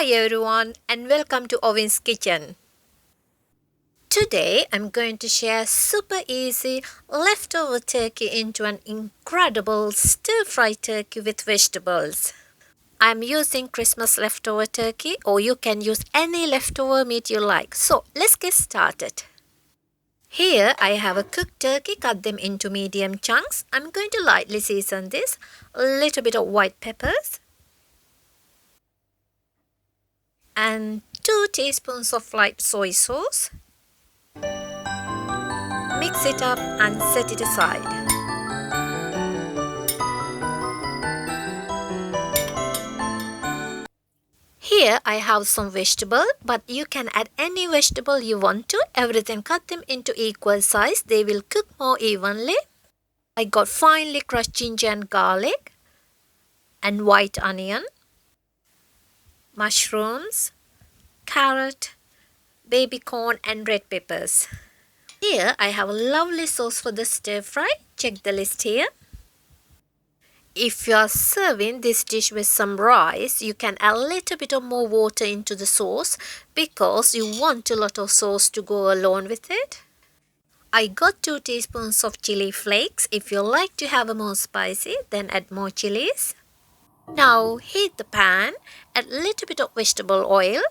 Hi everyone and welcome to Owen's Kitchen. Today I'm going to share super easy leftover turkey into an incredible stir-fry turkey with vegetables. I'm using Christmas leftover turkey, or you can use any leftover meat you like. So let's get started. Here I have a cooked turkey, cut them into medium chunks. I'm going to lightly season this, a little bit of white peppers and 2 teaspoons of light soy sauce. Mix it up and set it aside. Here I have some vegetable, but you can add any vegetable you want to. Everything cut them into equal size. They will cook more evenly. I got finely crushed ginger and garlic and white onion, mushrooms, carrot, baby corn and red peppers. Here I have a lovely sauce for the stir fry. Check the list here. If you are serving this dish with some rice, you can add a little bit of more water into the sauce because you want a lot of sauce to go along with it. I got 2 teaspoons of chili flakes. If you like to have a more spicy, then add more chilies. Now heat the pan, add a little bit of vegetable oil.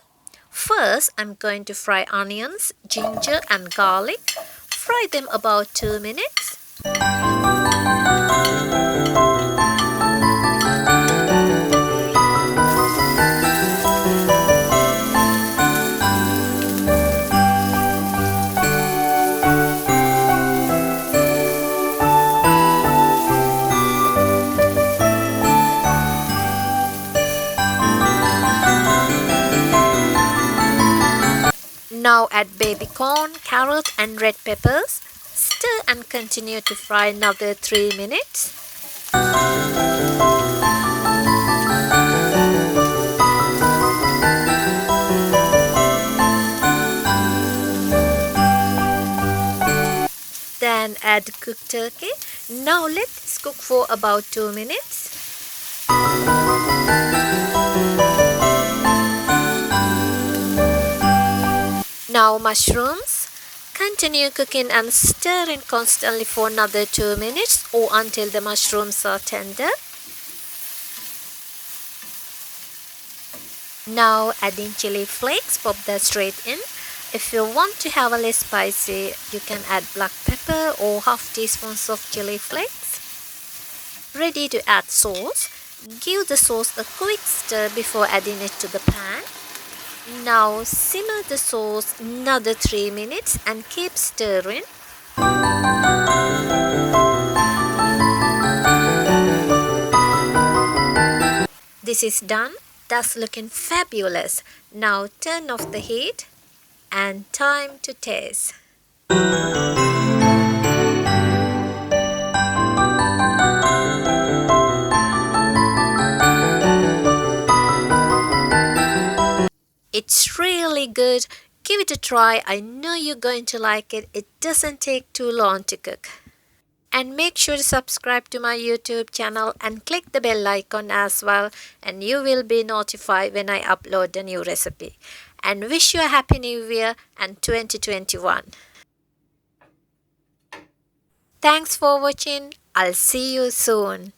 First, I'm going to fry onions, ginger and garlic. Fry them about 2 minutes. Now add baby corn, carrot and red peppers. Stir and continue to fry another 3 minutes. Then add cooked turkey. Now let this cook for about 2 minutes. Now mushrooms. Continue cooking and stirring constantly for another 2 minutes or until the mushrooms are tender. Now adding chili flakes, pop that straight in. If you want to have a less spicy, you can add black pepper or half teaspoons of chili flakes. Ready to add sauce. Give the sauce a quick stir before adding it to the pan. Now simmer the sauce another 3 minutes and keep stirring. This is done. That's looking fabulous. Now turn off the heat and time to taste. It's really good. Give it a try. I know you're going to like it. It doesn't take too long to cook. And make sure to subscribe to my YouTube channel and click the bell icon as well, and you will be notified when I upload a new recipe. And wish you a happy new year and 2021. Thanks for watching. I'll see you soon.